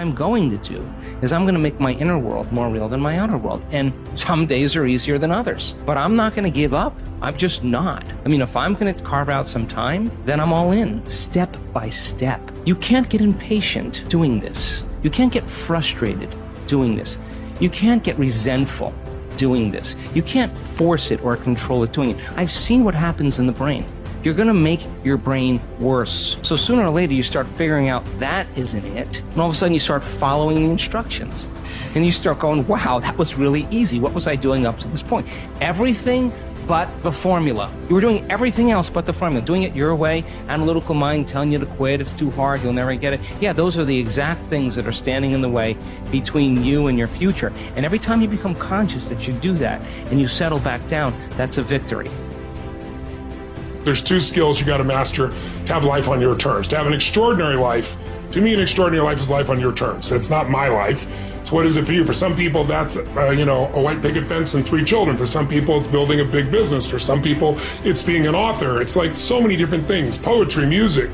I'm going to do is I'm going to make my inner world more real than my outer world. And some days are easier than others, but I'm not going to give up. I'm just not. I mean, if I'm going to carve out some time, then I'm all in, step by step. You can't get impatient doing this. You can't get frustrated doing this. You can't get resentful doing this. You can't force it or control it doing it. I've seen what happens in the brain. You're going to make your brain worse. So sooner or later, you start figuring out that isn't it. And all of a sudden, you start following the instructions. And you start going, wow, that was really easy. What was I doing up to this point? Everything but the formula. You were doing everything else but the formula. Doing it your way, analytical mind telling you to quit, it's too hard, you'll never get it. Yeah, those are the exact things that are standing in the way between you and your future. And every time you become conscious that you do that and you settle back down, that's a victory. There's two skills you got to master to have life on your terms. To have an extraordinary life, to me, an extraordinary life is life on your terms. It's not my life. So what is it for you? For some people, that's, a white picket fence and 3 children. For some people, it's building a big business. For some people, it's being an author. It's like so many different things, poetry, music.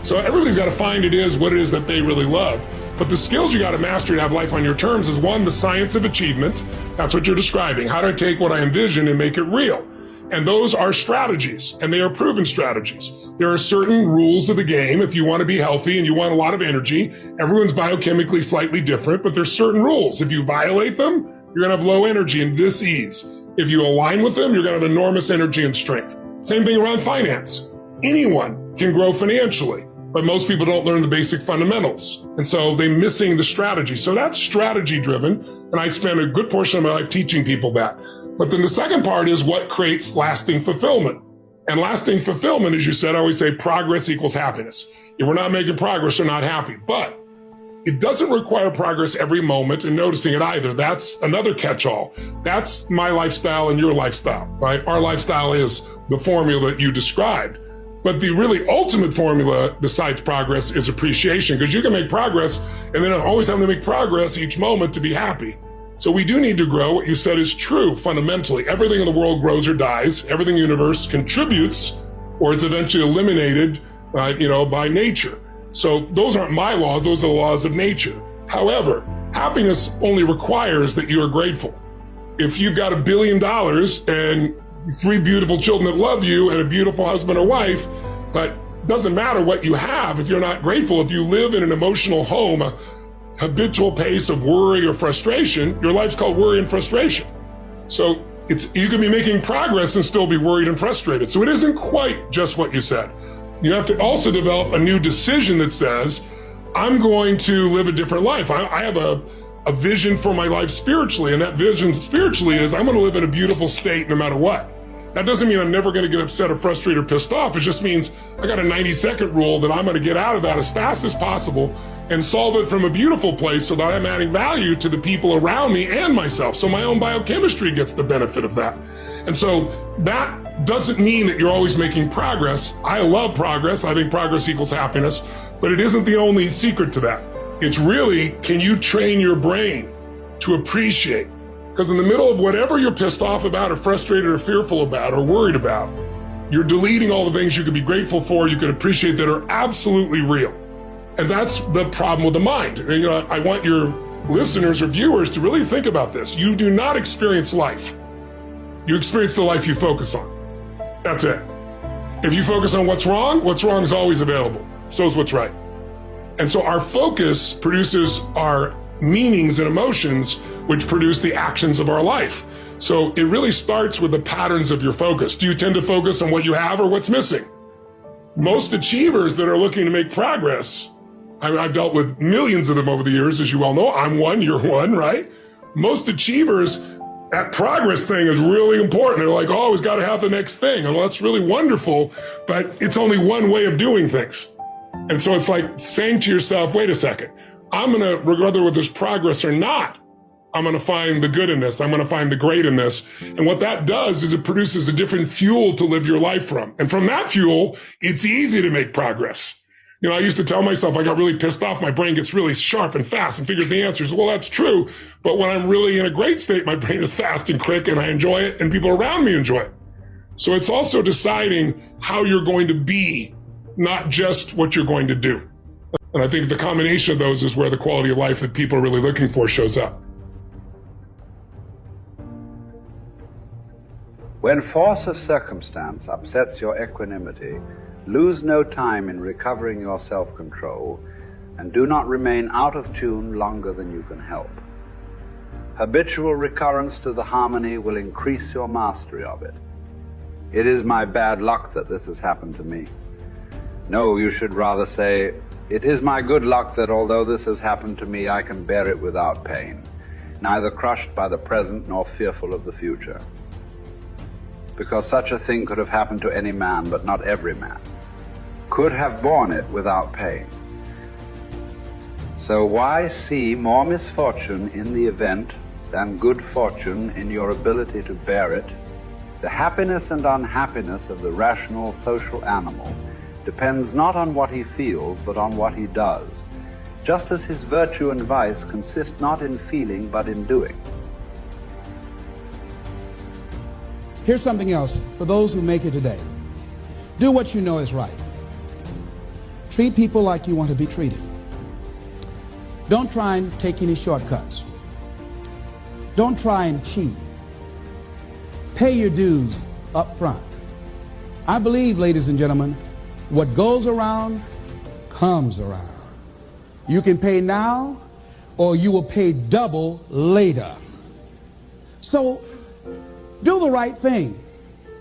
So everybody's got to find what it is that they really love. But the skills you got to master to have life on your terms is, one, the science of achievement. That's what you're describing. How do I take what I envision and make it real? And those are strategies, and they are proven strategies. There are certain rules of the game. If you want to be healthy and you want a lot of energy, everyone's biochemically slightly different, but there's certain rules. If you violate them, you're going to have low energy and dis-ease. If you align with them, you're going to have enormous energy and strength. Same thing around finance. Anyone can grow financially, but most people don't learn the basic fundamentals. And so they're missing the strategy. So that's strategy driven. And I spend a good portion of my life teaching people that. But then the second part is what creates lasting fulfillment. And lasting fulfillment, as you said, I always say progress equals happiness. If we're not making progress, we're not happy. But it doesn't require progress every moment and noticing it either. That's another catch-all. That's my lifestyle and your lifestyle, right? Our lifestyle is the formula that you described. But the really ultimate formula besides progress is appreciation, because you can make progress and then always having to make progress each moment to be happy. So we do need to grow. What you said is true fundamentally. Everything in the world grows or dies. Everything in the universe contributes or it's eventually eliminated by nature. So those aren't my laws. Those are the laws of nature. However, happiness only requires that you are grateful. If you've got $1 billion and 3 beautiful children that love you and a beautiful husband or wife, but doesn't matter what you have if you're not grateful. If you live in an emotional home, a habitual pace of worry or frustration, your life's called worry and frustration. So you can be making progress and still be worried and frustrated. So it isn't quite just what you said. You have to also develop a new decision that says, I'm going to live a different life. I have a vision for my life spiritually, and that vision spiritually is I'm going to live in a beautiful state no matter what. That doesn't mean I'm never going to get upset or frustrated or pissed off. It just means I got a 90-second rule that I'm going to get out of that as fast as possible and solve it from a beautiful place so that I'm adding value to the people around me and myself. So my own biochemistry gets the benefit of that. And so that doesn't mean that you're always making progress. I love progress. I think progress equals happiness, but it isn't the only secret to that. It's really, can you train your brain to appreciate? Because in the middle of whatever you're pissed off about or frustrated or fearful about or worried about, you're deleting all the things you could be grateful for, you could appreciate that are absolutely real. And that's the problem with the mind. And, I want your listeners or viewers to really think about this. You do not experience life. You experience the life you focus on. That's it. If you focus on what's wrong is always available. So is what's right. And so our focus produces our meanings and emotions, which produce the actions of our life. So it really starts with the patterns of your focus. Do you tend to focus on what you have or what's missing? Most achievers that are looking to make progress, I've dealt with millions of them over the years, as you well know. I'm one, you're one, right? Most achievers, that progress thing is really important. They're like, oh, we've got to have the next thing. And well, that's really wonderful, but it's only one way of doing things. And so it's like saying to yourself, wait a second, I'm going to, regardless whether there's progress or not, I'm going to find the good in this. I'm going to find the great in this. And what that does is it produces a different fuel to live your life from. And from that fuel, it's easy to make progress. I used to tell myself I got really pissed off. My brain gets really sharp and fast and figures the answers. Well, that's true. But when I'm really in a great state, my brain is fast and quick and I enjoy it and people around me enjoy it. So it's also deciding how you're going to be, not just what you're going to do. And I think the combination of those is where the quality of life that people are really looking for shows up. When force of circumstance upsets your equanimity, lose no time in recovering your self-control, and do not remain out of tune longer than you can help. Habitual recurrence to the harmony will increase your mastery of it. It is my bad luck that this has happened to me. No, you should rather say, it is my good luck that although this has happened to me, I can bear it without pain, neither crushed by the present nor fearful of the future. Because such a thing could have happened to any man, but not every man could have borne it without pain. So why see more misfortune in the event than good fortune in your ability to bear it? The happiness and unhappiness of the rational social animal depends not on what he feels, but on what he does, just as his virtue and vice consist not in feeling, but in doing. Here's something else for those who make it today. Do what you know is right. Treat people like you want to be treated. Don't try and take any shortcuts. Don't try and cheat. Pay your dues up front. I believe, ladies and gentlemen, what goes around comes around. You can pay now, or you will pay double later. So do the right thing.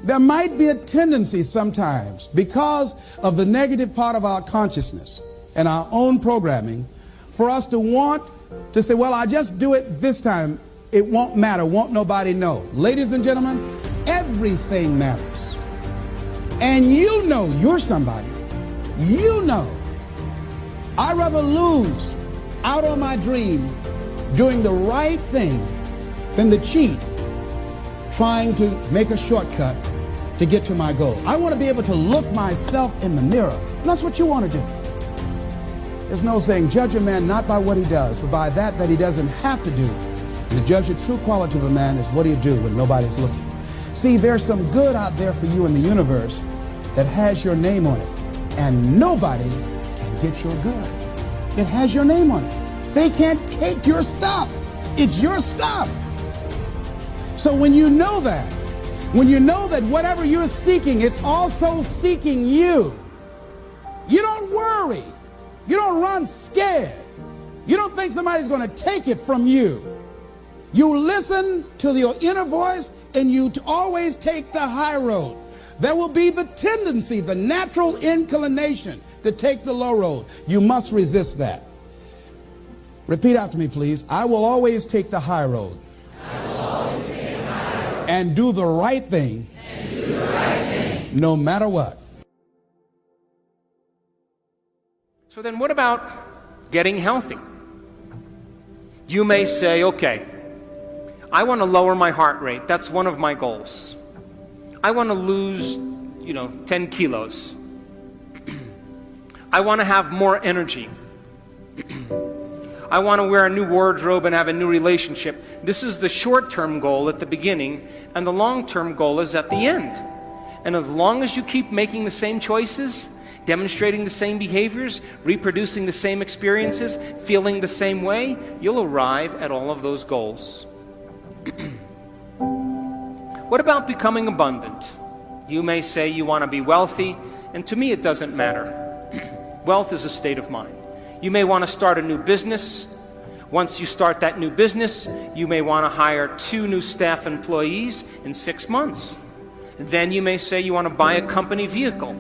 There might be a tendency sometimes, because of the negative part of our consciousness and our own programming, for us to want to say, well, I'll just do it this time. It won't matter. Won't nobody know. Ladies and gentlemen, everything matters. And you know you're somebody. You know. I'd rather lose out on my dream doing the right thing than to cheat trying to make a shortcut to get to my goal. I want to be able to look myself in the mirror. And that's what you want to do. There's no saying, judge a man not by what he does, but by that he doesn't have to do. And to judge the true quality of a man is what he'll do when nobody's looking. See, there's some good out there for you in the universe that has your name on it. And nobody can get your good. It has your name on it. They can't take your stuff. It's your stuff. So when you know that whatever you're seeking, it's also seeking you, you don't worry. You don't run scared. You don't think somebody's going to take it from you. You listen to your inner voice, and you always take the high road. There will be the tendency, the natural inclination to take the low road. You must resist that. Repeat after me, please. I will always take the high road. I will always take the high road. And do the right thing. And do the right thing. No matter what. So then what about getting healthy? You may say, okay, I want to lower my heart rate. That's one of my goals. I want to lose, 10 kilos. I want to have more energy. I want to wear a new wardrobe and have a new relationship. This is the short-term goal at the beginning, and the long-term goal is at the end. And as long as you keep making the same choices, demonstrating the same behaviors, reproducing the same experiences, feeling the same way, you'll arrive at all of those goals. What about becoming abundant? You may say you want to be wealthy, and to me it doesn't matter. Wealth is a state of mind. You may want to start a new business. Once you start that new business, you may want to hire 2 new staff employees in 6 months. Then you may say you want to buy a company vehicle.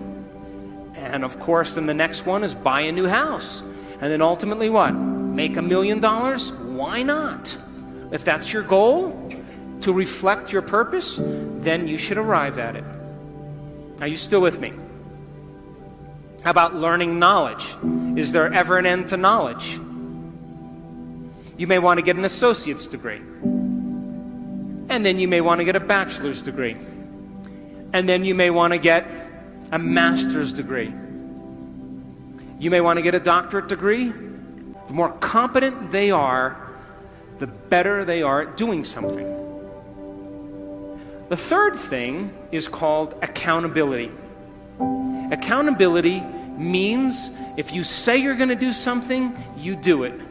And of course, then the next one is buy a new house. And then ultimately what? Make $1 million? Why not? If that's your goal, to reflect your purpose, then you should arrive at it. Are you still with me? How about learning knowledge? Is there ever an end to knowledge? You may want to get an associate's degree. And then you may want to get a bachelor's degree. And then you may want to get a master's degree. You may want to get a doctorate degree. The more competent they are, the better they are at doing something. The third thing is called accountability. Accountability means if you say you're going to do something, you do it.